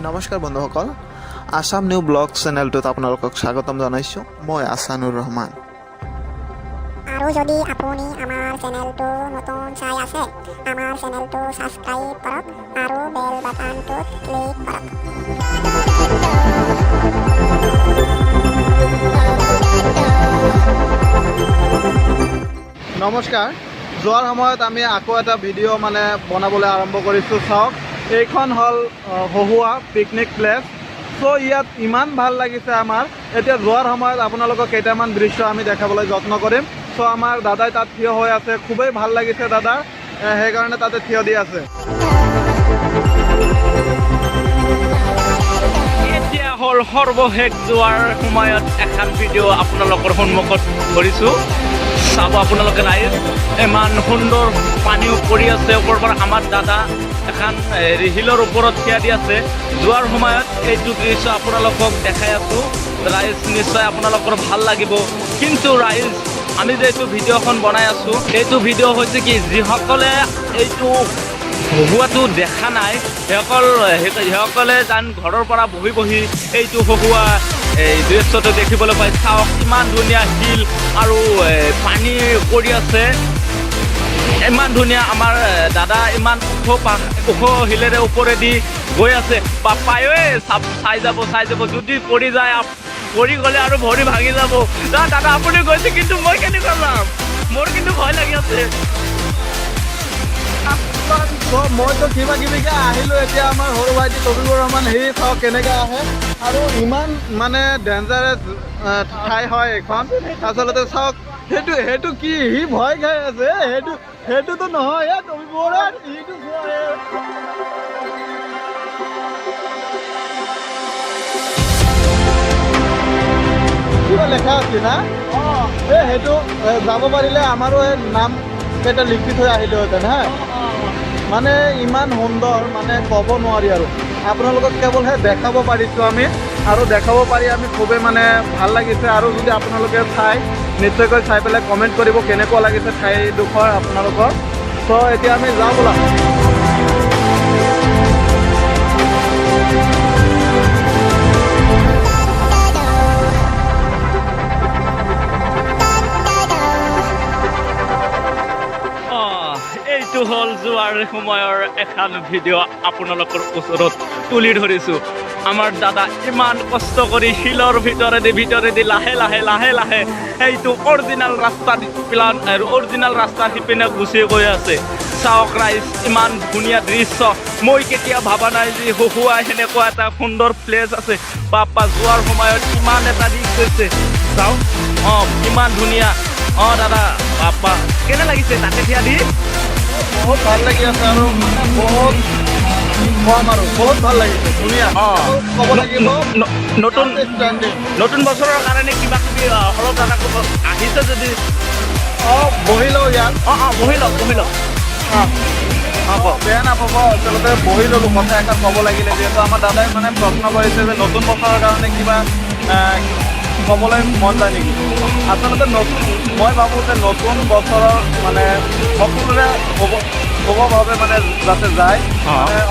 নমস্কাৰ বন্ধুসকল, Assam new blog চেনেলটোত আপোনালোকক স্বাগতম জনাইছোঁ। মই আসানুৰ ৰহমান। আৰু যদি আপুনি আমাৰ চেনেলটো নতুন চাই আছে, আমাৰ চেনেলটো ছাবস্ক্ৰাইব কৰক আৰু বেল বাটনটোত ক্লিক কৰক। নমস্কাৰ। যোৱাৰ সময়ত আমি আকৌ এটা ভিডিঅ' বনাবলৈ আৰম্ভ কৰিছোঁ। চাওক, এইখন হ'ল হহুৱা পিকনিক প্লেচ। চ' ইয়াত ইমান ভাল লাগিছে আমাৰ। এতিয়া যোৱাৰ সময়ত আপোনালোকক কেইটামান দৃশ্য আমি দেখাবলৈ যত্ন কৰিম। চ' আমাৰ দাদাই তাত থিয় হৈ আছে, খুবেই ভাল লাগিছে দাদা, সেইকাৰণে তাতে থিয় দি আছে। এতিয়া হ'ল সৰ্বশেষ যোৱাৰ সময়ত এখন ভিডিঅ' আপোনালোকৰ সন্মুখত কৰিছোঁ। চাব আপোনালোকে ৰাইজ, ইমান সুন্দৰ পানীও পৰি আছে ওপৰৰ পৰা। আমাৰ দাদা এখন শিলৰ ওপৰত থিয় দি আছে। যোৱাৰ সময়ত এইটো দৃশ্য আপোনালোকক দেখাই আছোঁ। ৰাইজ, নিশ্চয় আপোনালোকৰ ভাল লাগিব। কিন্তু ৰাইজ, আমি যে এইটো ভিডিঅ'খন বনাই আছোঁ, এইটো ভিডিঅ' হৈছে কি, যিসকলে এইটো হহুৱাটো দেখা নাই সেইসকলে যেন ঘৰৰ পৰা বহি বহি এইটো হহুৱা এই দৃশ্যটো দেখিবলৈ পাই। চাওক, ইমান ধুনীয়া শিল আৰু পানী পৰি আছে, ইমান ধুনীয়া। আমাৰ দাদা ইমান ওখ শিলেৰে ওপৰেদি গৈ আছে। পাপাই চাই যাব যদি পৰি যায়, পৰি গ'লে আৰু ভৰি ভাঙি যাব। দাদা আপুনি গৈছে, কিন্তু মই কেনেকৈ যাম? মোৰ কিন্তু ভয় লাগি আছে। মইতো কিবা কিবিকে আহিলোঁ। এতিয়া আমাৰ সৰু ভাইটি কবিবৰ ৰহমান, সি চাওক কেনেকৈ আহে। আৰু ইমান ডেঞ্জাৰাছ ঠাই হয় এইখন। আচলতে চাওক, সেইটো কি, সি ভয় খাই আছে। সেইটোতো নহয়, কবিবৰ সিটো কিবা লেখা আছে না? সেইটো যাব পাৰিলে আমাৰো এই নাম কেইটা লিখি থৈ আহিলোহেঁতেন হা। ইমান সুন্দৰ, ক'ব নোৱাৰি। আৰু আপোনালোকক কেৱলহে দেখাব পাৰিছোঁ আমি, আৰু দেখাব পাৰি আমি খুবেই ভাল লাগিছে। আৰু যদি আপোনালোকে চাই, নিশ্চয়কৈ চাই পেলাই কমেণ্ট কৰিব কেনেকুৱা লাগিছে ঠাইডোখৰ আপোনালোকৰ। চ' এতিয়া আমি যাওঁ ব'লা। এইটো হ'ল যোৱাৰ সময়ৰ এখন ভিডিঅ' আপোনালোকৰ ওচৰত তুলি ধৰিছোঁ। আমাৰ দাদা ইমান কষ্ট কৰি শিলৰ ভিতৰেদি লাহে লাহে সেইটো অৰিজিনেল ৰাস্তা সিপিনে গুচি গৈ আছে। চাওক ৰাইজ, ইমান ধুনীয়া দৃশ্য। মই কেতিয়া ভাবা নাই যে হহুৱা সেনেকুৱা এটা সুন্দৰ প্লেচ আছে। বাপা, যোৱাৰ সময়ত ইমান এটা দৃশ্য হৈছে। চাওক, ইমান ধুনীয়া। দাদা, বাপা, কেনে লাগিছে তাতে থিয়া দি? বহুত ভাল লাগি আছে, আৰু বহুত কম, আৰু বহুত ভাল লাগিছে, ধুনীয়া। ক'ব লাগিব নতুন বছৰৰ কাৰণে কিবা কিবি অলপ দাদা ক'ব আহিছে যদি। বহি লওঁ ইয়াত। বহি লওক। বেয়া নাপাব, আচলতে বহি ল'লোঁ। কথা এটা ক'ব লাগিলে, যিহেতু আমাৰ দাদাই প্ৰশ্ন কৰিছে যে নতুন বছৰৰ কাৰণে কিবা ক'বলৈ মন যায় নেকি। আচলতে মই ভাবোঁ যে নতুন বছৰৰ সকলোৰে শুভভাৱে যাতে যায়,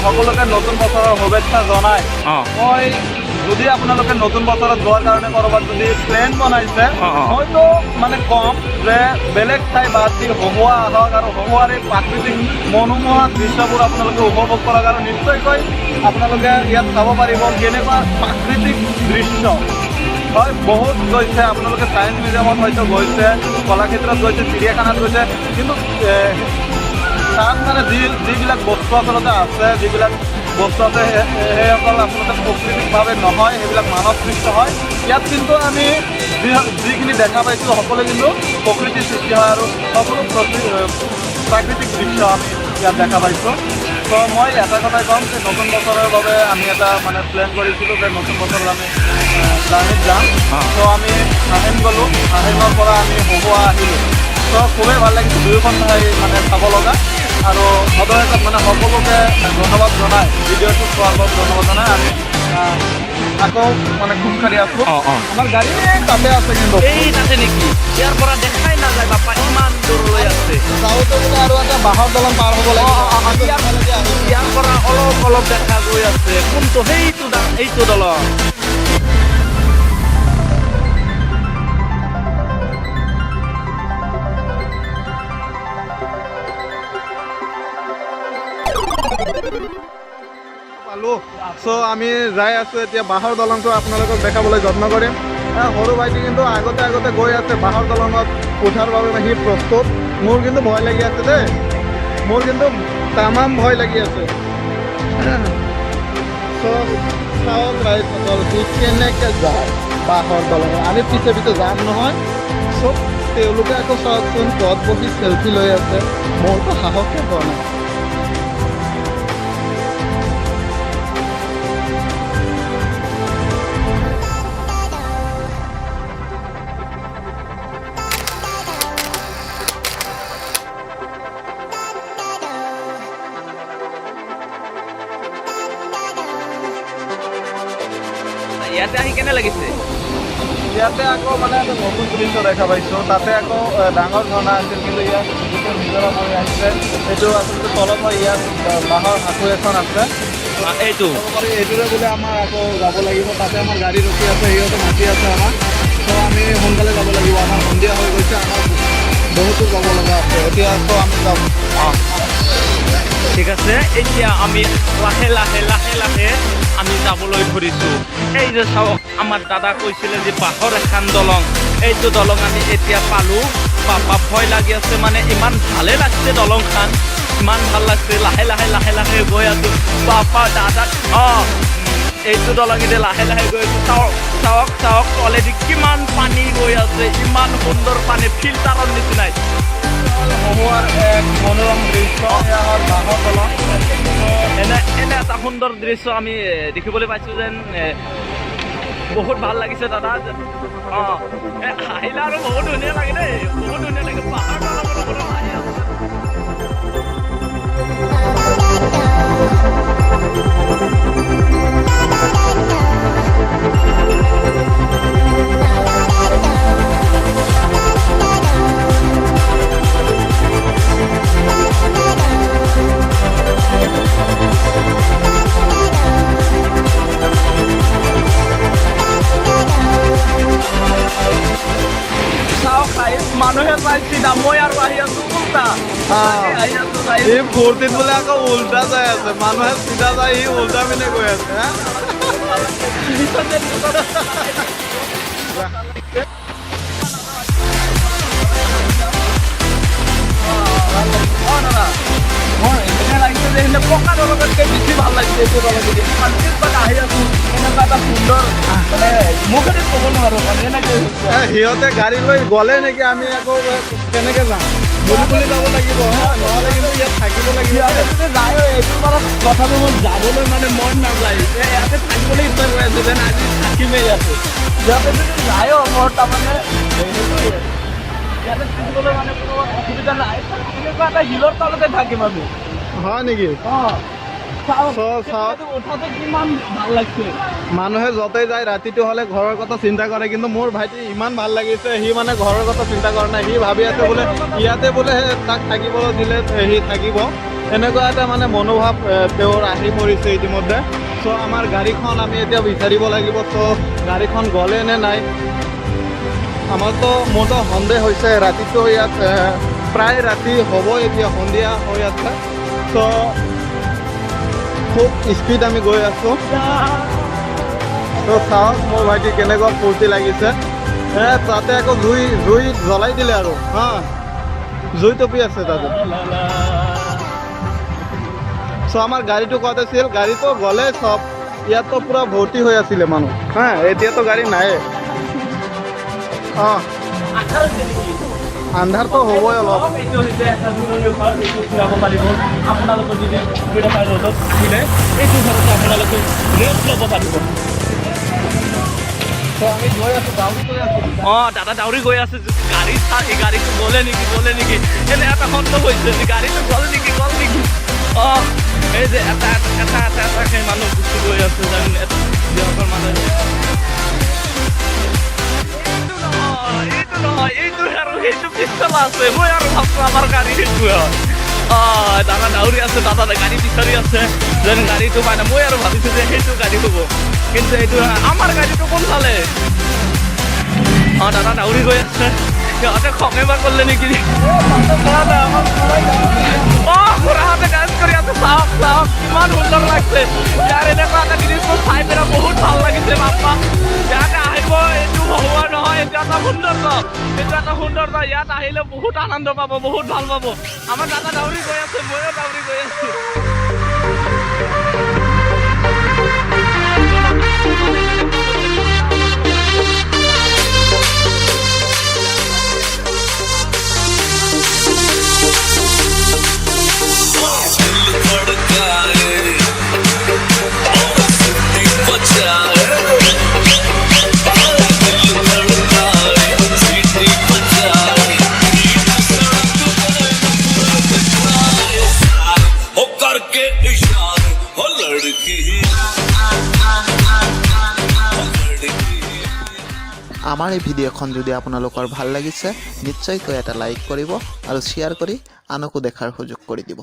সকলোকে নতুন বছৰৰ শুভেচ্ছা জনাই। মই যদি আপোনালোকে নতুন বছৰত যোৱাৰ কাৰণে ক'ৰবাত যদি প্লেন বনাইছে, মইতো ক'ম যে বেলেগ ঠাই বাদ দি হহুৱা আহক, আৰু হহুৱাৰ এই প্ৰাকৃতিক মনোমোহা দৃশ্যবোৰ আপোনালোকে উপভোগ কৰক। আৰু নিশ্চয়কৈ আপোনালোকে ইয়াত চাব পাৰিব কেনেকুৱা প্ৰাকৃতিক দৃশ্য হয়। বহুত গৈছে আপোনালোকে, ছায়েন্স মিউজিয়ামত হয়তো গৈছে, কলাক্ষেত্ৰত গৈছে, চিৰিয়াখানাত গৈছে, কিন্তু তাত যিবিলাক বস্তু আচলতে আছে, সেইসকল আচলতে প্ৰাকৃতিকভাৱে নহয়, সেইবিলাক মানৱ সৃষ্ট হয়। ইয়াত কিন্তু আমি যিখিনি দেখা পাইছোঁ, সকলো কিন্তু প্ৰকৃতিৰ সৃষ্টি হয়, আৰু সকলো প্ৰাকৃতিক দৃশ্য আমি ইয়াত দেখা পাইছোঁ। ত' মই এটা কথাই ক'ম যে নতুন বছৰৰ বাবে আমি এটা প্লেন কৰিছিলোঁ যে নতুন বছৰত আমি জাৰ্ণিত যাম। ত' আমি আহিম গ'লোঁ, আহিমৰ পৰা আমি হহুৱা আহিলোঁ। ত' খুবেই ভাল লাগিছে, দুয়োখন ঠাই চাব লগা। আৰু সদৌ সকলোকে ধন্যবাদ জনাই, ভিডিঅ'টো চোৱাৰ বাবে ধন্যবাদ জনাই আমি আকৌ মানে খোজকাঢ়ি আছো অঁ অঁ আমাৰ গাড়ী তাতে আছে কিন্তু এই তাতে নেকি ইয়াৰ পৰা দেখাই নাযায় বাপা ইমান দূৰলৈ আছে যাওঁতে বোলে আৰু এটা বাঁহৰ দলং পাৰ হ'ব লাগিব ইয়াৰ পৰা অলপ অলপ দেখা গৈ আছে কোনটো সেইটো দলং পালো চ' আমি যাই আছো এতিয়া বাঁহৰ দলংটো আপোনালোকক দেখাবলৈ যত্ন কৰিম সৰু ভাইটি কিন্তু আগতে গৈ আছে বাঁহৰ দলঙত উঠাৰ বাবে সি প্ৰস্তুত মোৰ কিন্তু ভয় লাগি আছে দেই মোৰ কিন্তু তামাম ভয় লাগি আছে চ' চাওক ৰাইজসকল সি কেনেকৈ যায় বাঁহৰ দলঙত আমি পিছে যাম নহয় চব তেওঁলোকে আকৌ চাওকচোন পথ বহি চেলফি লৈ আছে মোৰতো সাহসে পোৱা নাই ইয়াতে আহি কেনে লাগিছে ইয়াতে আকৌ মানে এটা নতুন দৃশ্য দেখা পাইছোঁ তাতে আকৌ ডাঙৰ ঝৰ্ণা আছিল কিন্তু ইয়াত যিটো নিজৰা হৈ আহিছে সেইটো আচলতে তলত হয় ইয়াত বাঁহৰ সাঁকো এখন আছে এইটো এইটোৰে বোলে আমাৰ আকৌ যাব লাগিব তাতে আমাৰ গাড়ী ৰখি আছে সিহঁতে মাতি আছে আমাক ত' আমি সোনকালে যাব লাগিব আমাৰ সন্ধিয়া হৈ গৈছে আমাৰ বহুতো যাব লগা আছে এতিয়া আকৌ আমি যাম ঠিক আছে এতিয়া আমি লাহে লাহে আমি যাবলৈ ধৰিছোঁ এই যে চাওক আমাৰ দাদা কৈছিলে যে বাঁহৰ এখন দলং এইটো দলং আমি এতিয়া পালোঁ বাপা ভয় লাগি আছে মানে ইমান ভালে লাগছে দলংখন ইমান ভাল লাগছে লাহে লাহে গৈ আছোঁ বাপা দাদা এইটো দলং এতিয়া লাহে গৈ আছোঁ চাওক তলেদি কিমান পানী গৈ আছে ইমান সুন্দৰ পানী ফিল্টাৰৰ নিচিনাই মহুৱাৰ এক মনোৰম দৃশ্য এয়া হ'ল বাঁহৰ দলং এনে এটা সুন্দৰ দৃশ্য আমি দেখিবলৈ পাইছোঁ যেন বহুত ভাল লাগিছে দাদা আহিলে আৰু বহুত ধুনীয়া লাগে দেই বহুত ধুনীয়া লাগে পাহাৰ আহি আছে মানুহে পাইছি না মই আৰু আহি আছো উল্টা আহি আছো এই ফূৰ্তিত বোলে আকৌ উল্টা যাই আছে মানুহে চিধা যায় সি উল্টা পিনে গৈ আছে পকা দলঙতকৈ বেছি ভাল লাগিছে এইটো দলঙেদি শান্তিত মানে আহি আছো এনেকুৱা এটা সুন্দৰ মানে মুখেদি ক'ব নোৱাৰো মানে এনেকৈ সিহঁতে গাড়ী লৈ গ'লে নেকি আমি আকৌ কেনেকৈ যাম বুলি যাব লাগিব নহ'লে কিন্তু ইয়াত থাকিব লাগিব যায় এইটো বাৰত কথাটো মোৰ যাবলৈ মানে মন নাযায় ইয়াতে থাকিবলৈ ইচ্ছা কৰি আছো যেন আজি থাকিমেই ইয়াতে ইয়াতে যদি যায়ো মোৰ তাৰমানে ইয়াতে থাকিবলৈ মানে কোনো অসুবিধা নাই এনেকুৱা এটা শিলৰ তলতে থাকিম আমি হয় নেকি উঠাতে কিমান ভাল লাগছে মানুহে য'তে যায় ৰাতিটো হ'লে ঘৰৰ কথা চিন্তা কৰে কিন্তু মোৰ ভাইটি ইমান ভাল লাগিছে সি মানে ঘৰৰ কথা চিন্তা কৰা নাই সি ভাবি আছে বোলে ইয়াতে বোলে তাক থাকিবলৈ দিলে সি থাকিব এনেকুৱা এটা মানে মনোভাৱ তেওঁৰ আহি পৰিছে ইতিমধ্যে চ' আমাৰ গাড়ীখন আমি এতিয়া বিচাৰিব লাগিব চ' গাড়ীখন গ'লে নে নাই আমাৰতো মোৰতো সন্দেহ হৈছে ৰাতিটো ইয়াত প্ৰায় ৰাতি হ'ব এতিয়া সন্ধিয়া হৈ আছে চ' খুব স্পীড আমি গৈ আছোঁ তো চাওক মোৰ ভাইটি কেনেকুৱা ফূৰ্তি লাগিছে তাতে আকৌ জুই জ্বলাই দিলে আৰু জুই টপি আছে তাতে চ' আমাৰ গাড়ীটো ক'ত আছিল গাড়ীটো গ'লে চব ইয়াততো পূৰা ভৰ্তি হৈ আছিলে মানুহ এতিয়াতো গাড়ী নায়ে আন্ধাৰটো হ'বই অলপ আপোনালোকৰ যদি সুবিধা পায় ৰ'দত আহিলে এইটো ঘৰতে আপোনালোকে ৰেষ্ট ল'ব পাৰিব আমি গৈ আছোঁ ডাউৰি গৈ আছোঁ দাদা ডাউৰি গৈ আছে গাড়ী চাই এই গাড়ীটো গ'লে নেকি এনে এটা সন্দেহ হৈছে যে গাড়ীটো গ'ল নেকি এই যে এটাকৈ মানুহ গুচি গৈ আছে যিসকল মানুহে এইটো নহয় এইটো আৰু সেইটো পিছফালে আছে মই আৰু ভাবছো আমাৰ গাড়ী সেইটো হয় দাদা দাউৰি আছে দাদা গাড়ী বিচাৰি আছে যেন গাড়ীটো মানে মই আৰু ভাবিছো যে সেইটো গাড়ী হ'ব কিন্তু এইটো আমাৰ গাড়ীটো কোনফালে দাদা দাউৰি গৈ আছে সিহঁতে খঙে বা কৰিলে নেকি খুৰাহঁতে ডান্স কৰি আছে চাওক চাওক কিমান সুন্দৰ লাগিছে ইয়াৰ এনেকুৱা এটা জিনিসবোৰ চাই পেলাই বহুত ভাল লাগিছে বাপ্পা ইয়াতে আহিব এইটো ভগৱান নহয় এইটো এটা সৌন্দৰ্য ইয়াত আহিলে বহুত আনন্দ পাব বহুত ভাল পাব আমাৰ দাদা দাউৰি গৈ আছে ময়ো দাউৰি গৈ আছো আমাৰ এই ভিডিঅ'খন যদি আপোনালোকৰ ভাল লাগিছে নিশ্চয়কৈ এটা লাইক কৰিব আৰু শ্বেয়াৰ কৰি আনকো দেখাৰ সুযোগ কৰি দিব।